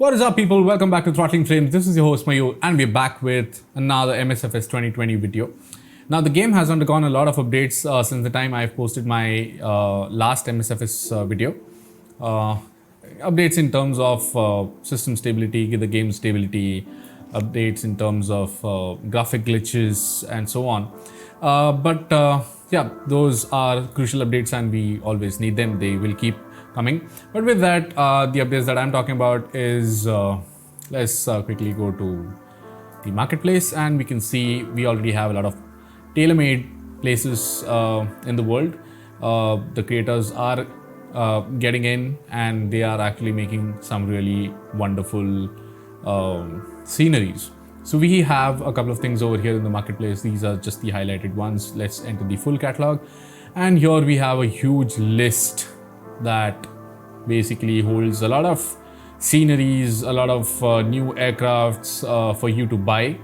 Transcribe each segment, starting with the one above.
What is up, people? Welcome back to Throttling Frames. This is your host Mayur, and we're back with another MSFS 2020 video. Now, the game has undergone a lot of updates since the time I've posted my last MSFS video. Updates in terms of system stability, the game stability, updates in terms of graphic glitches, and so on. Yeah, those are crucial updates, and we always need them. They will keep coming. But with that, the updates that I'm talking about is let's quickly go to the marketplace, and we can see we already have a lot of tailor-made places in the world. The creators are getting in, and they are actually making some really wonderful sceneries. So we have a couple of things over here in the marketplace. These are just the highlighted ones. Let's enter the full catalog, and here we have a huge list that basically holds a lot of sceneries, a lot of new aircrafts for you to buy,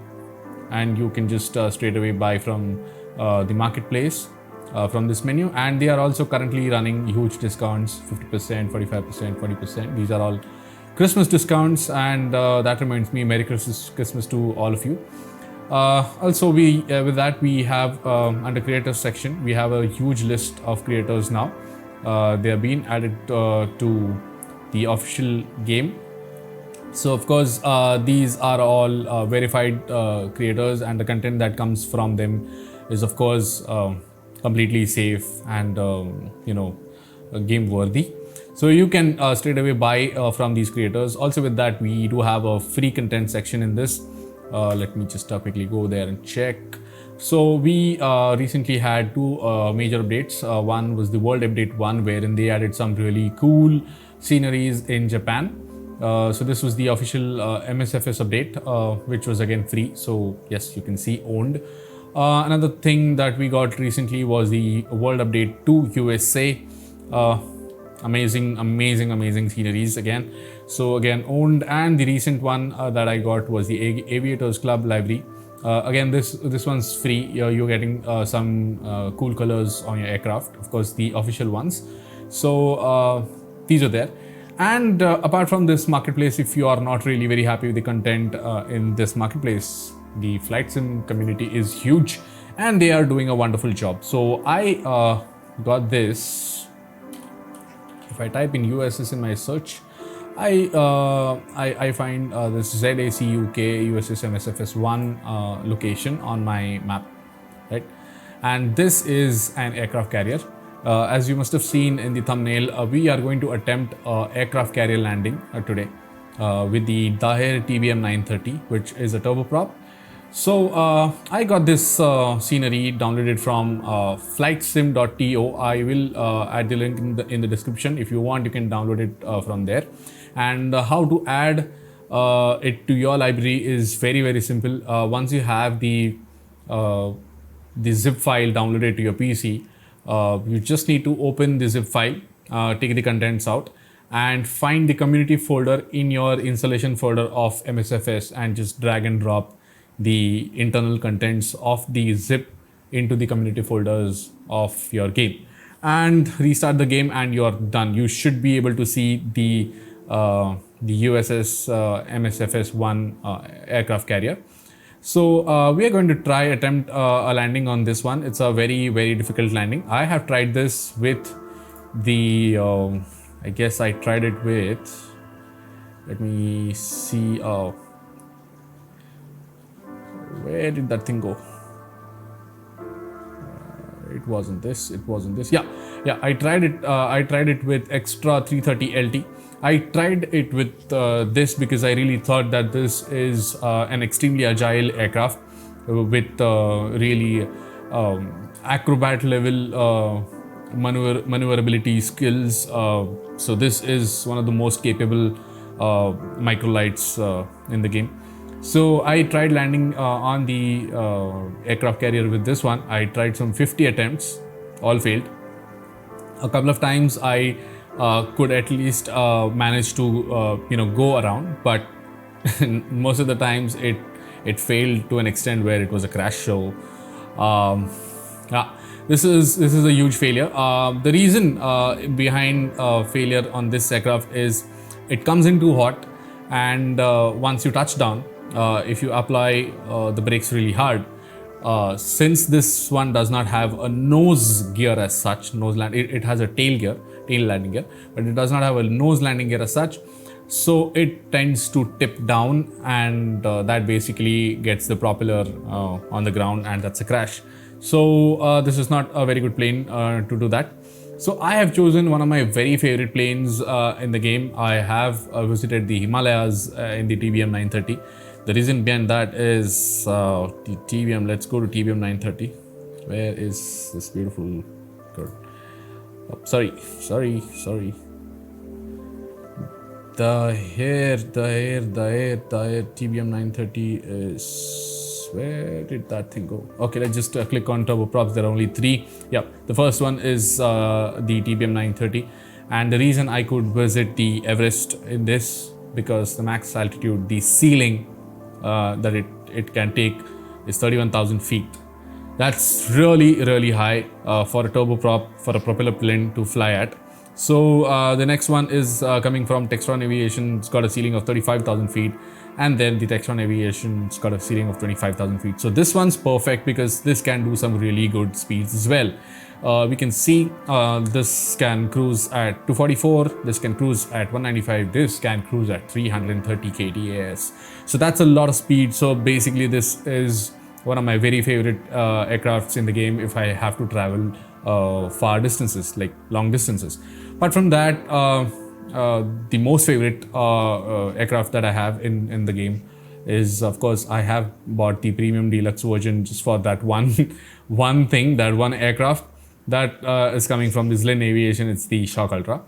and you can just straight away buy from the marketplace from this menu. And they are also currently running huge discounts, 50%, 45%, 40%. These are all Christmas discounts, and that reminds me, Merry Christmas to all of you. Also, with that we have under creators section, we have a huge list of creators now. They have been added to the official game. So of course, these are all verified creators, and the content that comes from them is of course completely safe and game worthy. So you can straight away buy from these creators. Also with that, we do have a free content section in this. Let me just quickly go there and check. So we recently had two major updates. One was the World Update 1, wherein they added some really cool sceneries in Japan. So this was the official MSFS update, which was again free. So yes, you can see owned. Another thing that we got recently was the World Update 2 USA. Amazing sceneries again. So again owned. And the recent one that I got was the Aviators Club library. Again, this one's free. You're getting some cool colors on your aircraft, of course the official ones. So these are there. And apart from this marketplace, if you are not really very happy with the content in this marketplace, the flight sim community is huge, and they are doing a wonderful job. So I got this. If I type in USS in my search, I find this ZAC UK USS MSFS 1 location on my map, right? And this is an aircraft carrier. As you must have seen in the thumbnail, we are going to attempt aircraft carrier landing today with the Daher TBM 930, which is a turboprop. So I got this scenery downloaded from flightsim.to. I will add the link in the description. If you want, you can download it from there. And how to add it to your library is very simple. Once you have the zip file downloaded to your PC, you just need to open the zip file, take the contents out, and find the community folder in your installation folder of MSFS, and just drag and drop the internal contents of the zip into the community folders of your game, and restart the game, and you're done. You should be able to see the USS MSFS 1 aircraft carrier. So we are going to attempt a landing on this one. It's a very difficult landing. I have tried this with the I guess I tried it with, let me see, where did that thing go? It wasn't this. Yeah, I tried it with Extra 330 LT. I tried it with this because I really thought that this is an extremely agile aircraft with really acrobat level maneuverability skills. So this is one of the most capable microlights in the game. So I tried landing on the aircraft carrier with this one. I tried some 50 attempts, all failed. A couple of times I could at least manage to go around, but most of the times it failed to an extent where it was a crash show. This is a huge failure. The reason behind failure on this aircraft is it comes in too hot, and once you touch down, if you apply the brakes really hard, since this one does not have a nose gear as such, it has a tail landing gear, but it does not have a nose landing gear as such. So it tends to tip down, and that basically gets the propeller on the ground, and that's a crash. So this is not a very good plane to do that. So I have chosen one of my very favorite planes in the game. I have visited the Himalayas in the TBM 930. The reason behind that is the TBM. Let's go to TBM 930. Where is this beautiful girl? Oh, sorry. The hair, TBM 930 is, where did that thing go? Okay, let's just click on turboprops. There are only 3. Yeah, the first one is the TBM 930. And the reason I could visit the Everest in this, because the max altitude, the ceiling that it can take is 31,000 feet. That's really high for a turboprop, for a propeller plane to fly at. So the next one is coming from Textron Aviation. It's got a ceiling of 35,000 feet, and then the Textron Aviation's got a ceiling of 25,000 feet. So this one's perfect because this can do some really good speeds as well. We can see this can cruise at 244, this can cruise at 195, this can cruise at 330 ktas. So that's a lot of speed. So basically this is one of my very favorite aircrafts in the game if I have to travel far distances, like long distances. Apart from that, the most favorite aircraft that I have in the game is, of course, I have bought the premium deluxe version just for that one aircraft that is coming from this Lin Aviation. It's the Shock Ultra.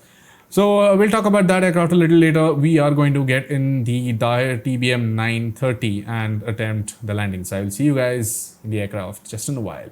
So we'll talk about that aircraft a little later. We are going to get in the Daher TBM 930 and attempt the landing. So I will see you guys in the aircraft just in a while.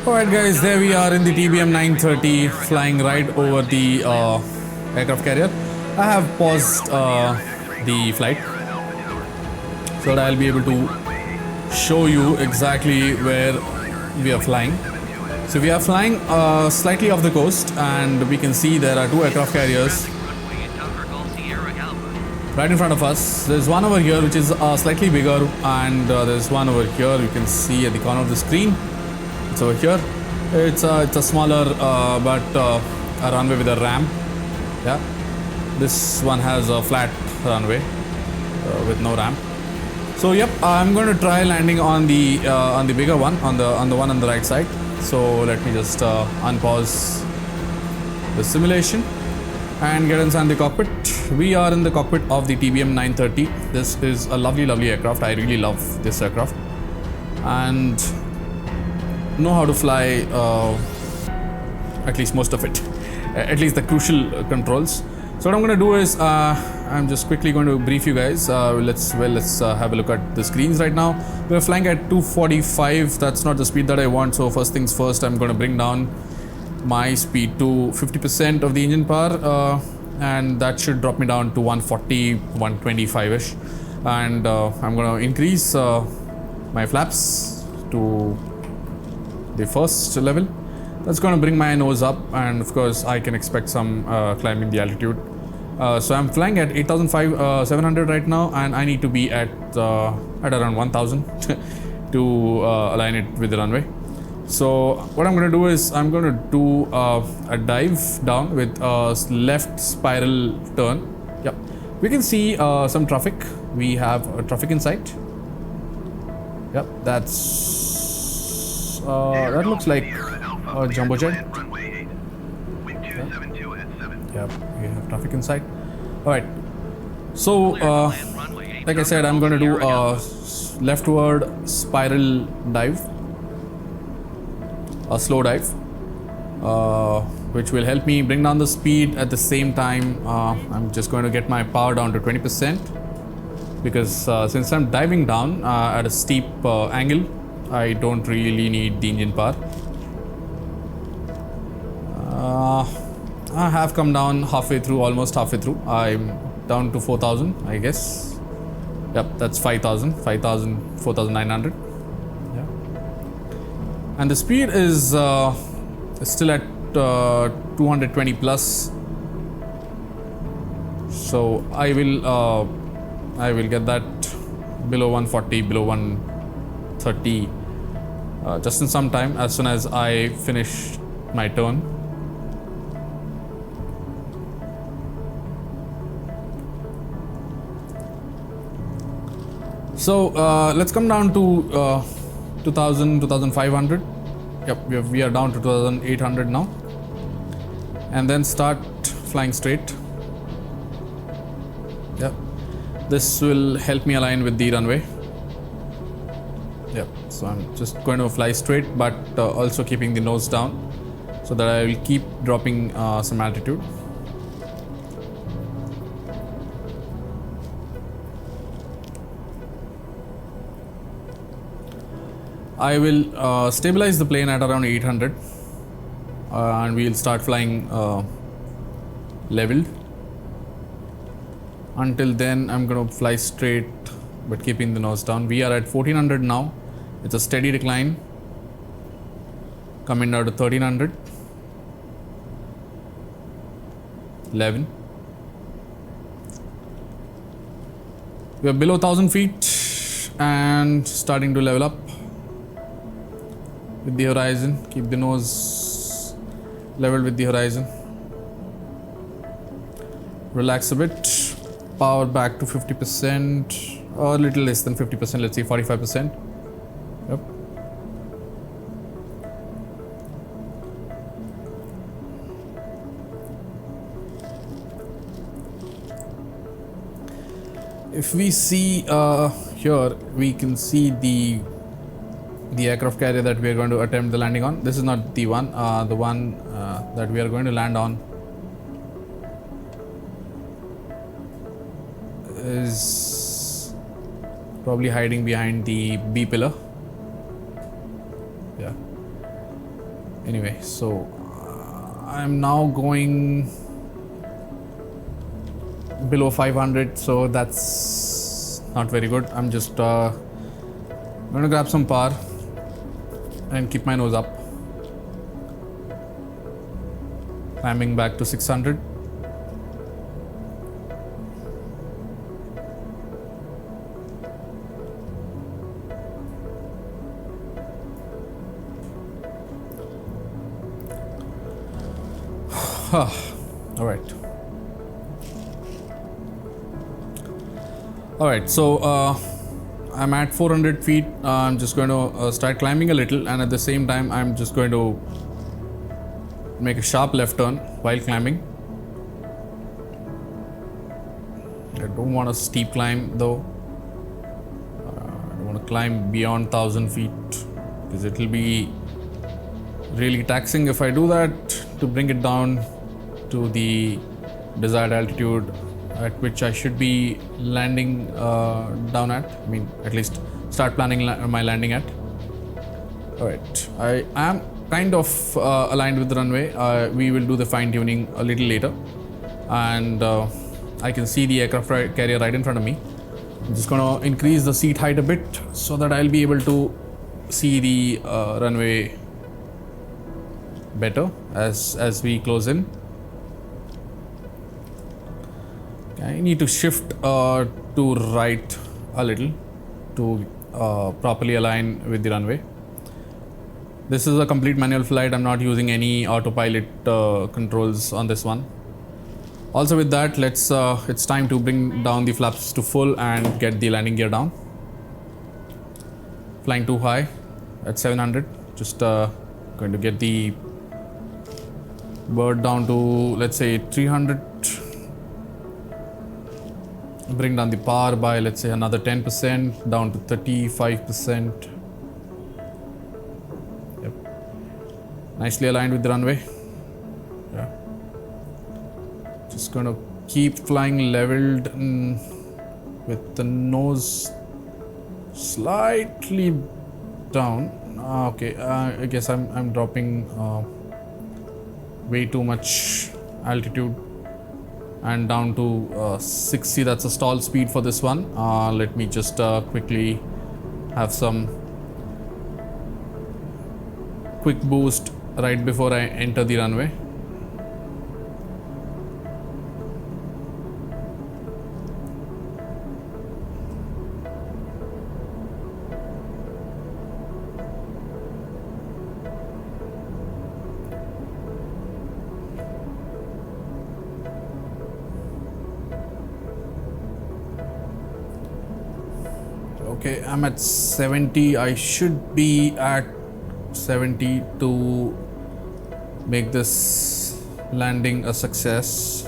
Alright guys, there we are in the TBM 930 flying right over the aircraft carrier. I have paused the flight so that I'll be able to show you exactly where we are flying. So we are flying slightly off the coast, and we can see there are 2 aircraft carriers right in front of us. There's one over here which is slightly bigger, and there's one over here you can see at the corner of the screen. It's over here. It's a smaller but a runway with a ramp. Yeah, this one has a flat runway with no ramp. So yep, I'm going to try landing on the bigger one, on the one on the right side. So let me just unpause the simulation and get inside the cockpit. We are in the cockpit of the TBM 930. This is a lovely aircraft. I really love this aircraft and know how to fly at least most of it, at least the crucial controls. So what I'm going to do is I'm just quickly going to brief you guys. Let's have a look at the screens right now. We're flying at 245. That's not the speed that I want. So first things first, I'm going to bring down my speed to 50% of the engine power, and that should drop me down to 140, 125-ish. And I'm going to increase my flaps to the first level. That's going to bring my nose up, and of course I can expect some climbing the altitude. So I'm flying at 8,700 right now, and I need to be at around 1,000 to align it with the runway. So what I'm going to do is I'm going to do a dive down with a left spiral turn. Yep, we can see some traffic. We have traffic in sight. Yep, that looks like a jumbo jet. Yep, we have traffic in sight. All right. So like I said, I'm going to do a leftward spiral dive, a slow dive, which will help me bring down the speed. At the same time, I'm just going to get my power down to 20%, because since I'm diving down at a steep angle, I don't really need the engine power. I have come down halfway through, almost halfway through. I'm down to 4,000, I guess. Yep, that's 5,000, 4,900. Yeah. And the speed is still at 220 plus. So I will get that below 140, below 130 just in some time, as soon as I finish my turn. So let's come down to 2,000, 2,500. Yep, we are down to 2,800 now, and then start flying straight. Yep, this will help me align with the runway. Yep, so I'm just going to fly straight, but also keeping the nose down, so that I will keep dropping some altitude. I will stabilize the plane at around 800, and we'll start flying leveled. Until then, I'm going to fly straight but keeping the nose down. We are at 1400 now. It's a steady decline, coming down to 1300, 11. We are below 1,000 feet and starting to level up with the horizon. Keep the nose leveled with the horizon. Relax a bit. Power back to 50%, or a little less than 50%. Let's say 45%. Yep. If we see here, we can see the aircraft carrier that we are going to attempt the landing on. This is not the one. The one that we are going to land on is probably hiding behind the B pillar. Yeah. Anyway, so I'm now going below 500, so that's not very good. I'm just going to grab some power and keep my nose up, climbing back to 600. All right, so I'm at 400 feet. I'm just going to start climbing a little, and at the same time I'm just going to make a sharp left turn while climbing. I don't want a steep climb though. I don't want to climb beyond 1,000 feet, because it will be really taxing if I do that, to bring it down to the desired altitude at which I should be landing down at. I mean, at least start planning my landing at. Alright, I am kind of aligned with the runway. We will do the fine tuning a little later, and I can see the aircraft carrier right in front of me. I'm just going to increase the seat height a bit so that I'll be able to see the runway better as we close in. I need to shift to right a little to properly align with the runway. This is a complete manual flight. I'm not using any autopilot controls on this one. Also with that, it's time to bring down the flaps to full and get the landing gear down. Flying too high at 700. Just going to get the bird down to, let's say, 300. Bring down the power by, let's say, another 10%, down to 35%. Yep. Nicely aligned with the runway. Yeah. Just going to keep flying leveled with the nose slightly down. Okay, I guess I'm dropping way too much altitude. And down to 60, that's a stall speed for this one. Let me just quickly have some quick boost right before I enter the runway. Okay, I'm at 70. I should be at 70 to make this landing a success.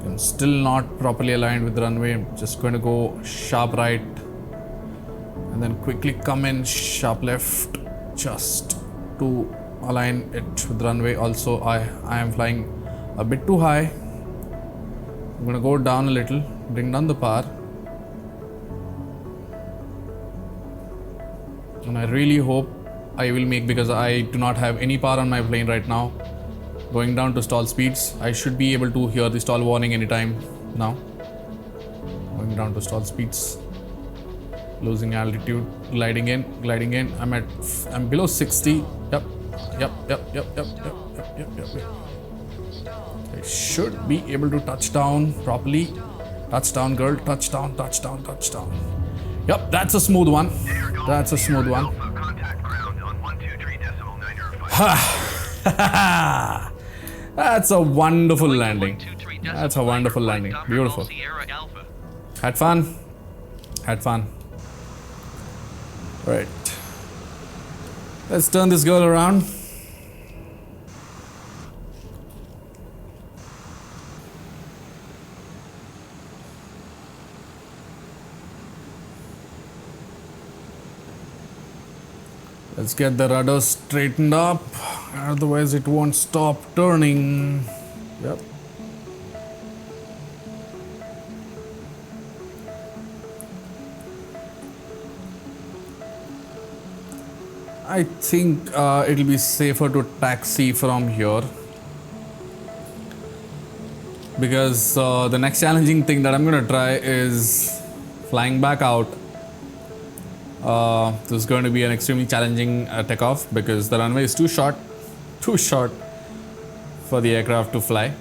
I'm still not properly aligned with the runway. I'm just going to go sharp right and then quickly come in sharp left just to align it with the runway. Also, I am flying a bit too high. I'm going to go down a little, bring down the power. And I really hope I will make, because I do not have any power on my plane right now. Going down to stall speeds. I should be able to hear the stall warning anytime now. Going down to stall speeds. Losing altitude. Gliding in. I'm below 60. Yep. I should be able to touch down properly. Touchdown, girl. Touchdown. Yep, that's a smooth one. That's a smooth one. That's a wonderful landing. That's a wonderful landing. Beautiful. Had fun. Right. Let's turn this girl around. Let's get the rudder straightened up, otherwise it won't stop turning. Yep. I think it'll be safer to taxi from here, because the next challenging thing that I'm gonna try is flying back out. This is going to be an extremely challenging takeoff, because the runway is too short for the aircraft to fly.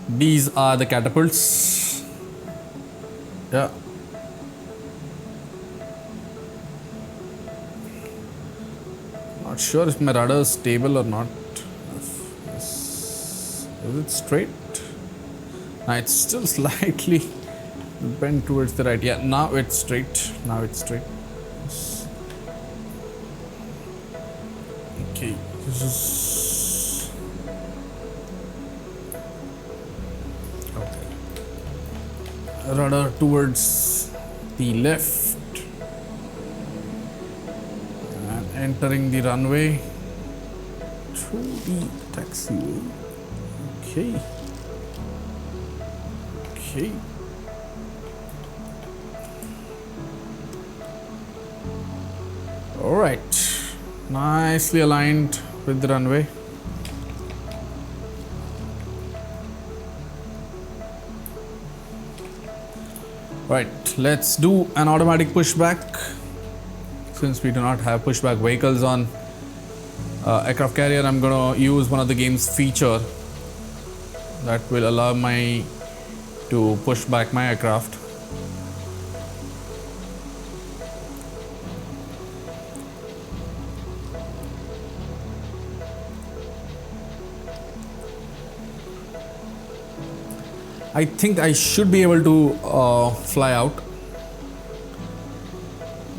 These are the catapults. Yeah. Not sure if my rudder is stable or not. Is it straight? No, it's still slightly bend towards the right. Yeah, now it's straight. Yes. Okay, this is okay. Rudder towards the left and entering the runway through the taxiway. Okay. All right, nicely aligned with the runway. Right, let's do an automatic pushback, since we do not have pushback vehicles on Aircraft carrier, I'm gonna use one of the game's feature that will allow me to push back my aircraft. I think I should be able to fly out.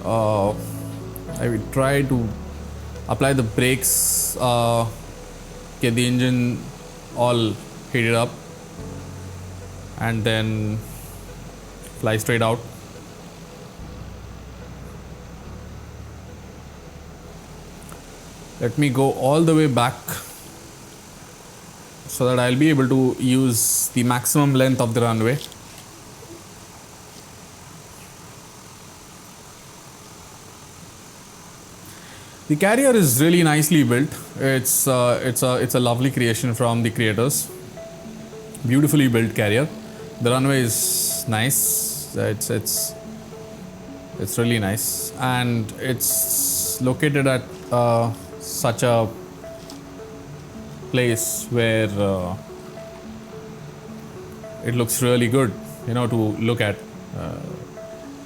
I will try to apply the brakes, get the engine all heated up, and then fly straight out. Let me go all the way back so that I'll be able to use the maximum length of the runway. The carrier is really nicely built. It's a lovely creation from the creators. Beautifully built carrier. The runway is nice. It's really nice, and it's located at such a place where it looks really good, to look at.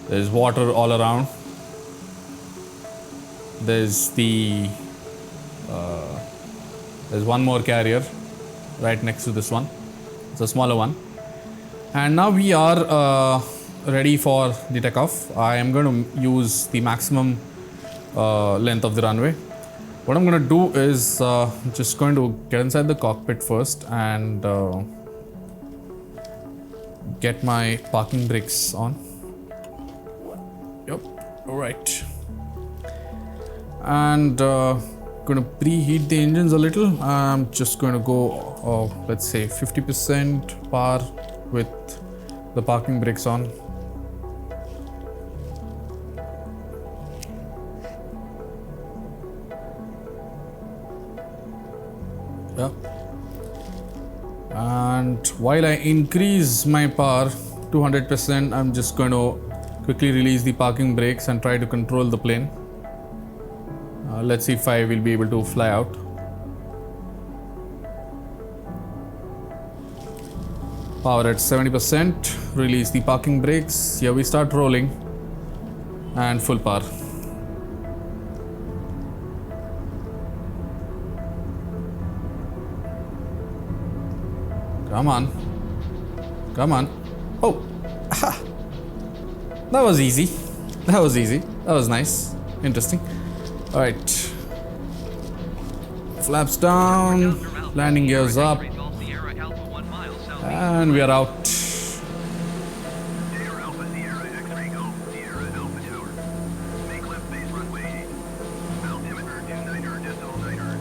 There's water all around. There's there's one more carrier right next to this one. It's a smaller one. And now we are ready for the takeoff. I am going to use the maximum length of the runway. What I'm going to do is just going to get inside the cockpit first and get my parking brakes on. Yep, all right. And going to preheat the engines a little. I'm just going to go, let's say 50% power with the parking brakes on. Yeah. And while I increase my power to 100%, I'm just going to quickly release the parking brakes and try to control the plane. Let's see if I will be able to fly out. Power at 70%, release the parking brakes. Here we start rolling, and full power. Come on. Come on. Oh, aha. That was easy. That was easy. That was nice. Interesting. All right. Flaps down, landing gears up, and we are out.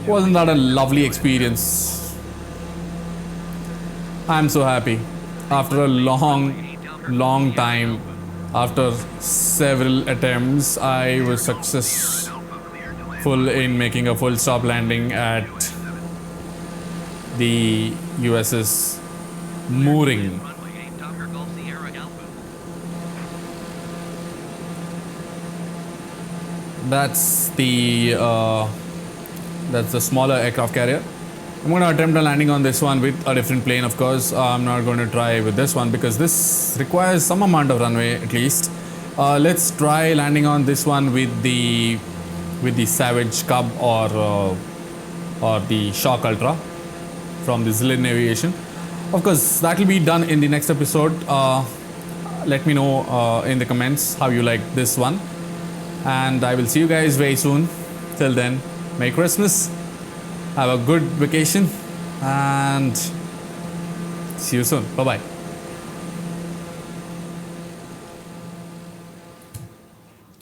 Wasn't that a lovely experience? I'm so happy. After a long time, after several attempts, I was successful in making a full stop landing at the USS Mooring. That's the smaller aircraft carrier. I'm going to attempt a landing on this one with a different plane, of course. I'm not going to try with this one because this requires some amount of runway at least. Let's try landing on this one with the Savage Cub or the Shock Ultra from the Zillion Aviation. Of course, that will be done in the next episode. Let me know in the comments how you like this one, and I will see you guys very soon. Till then, Merry Christmas, have a good vacation, and see you soon. Bye bye.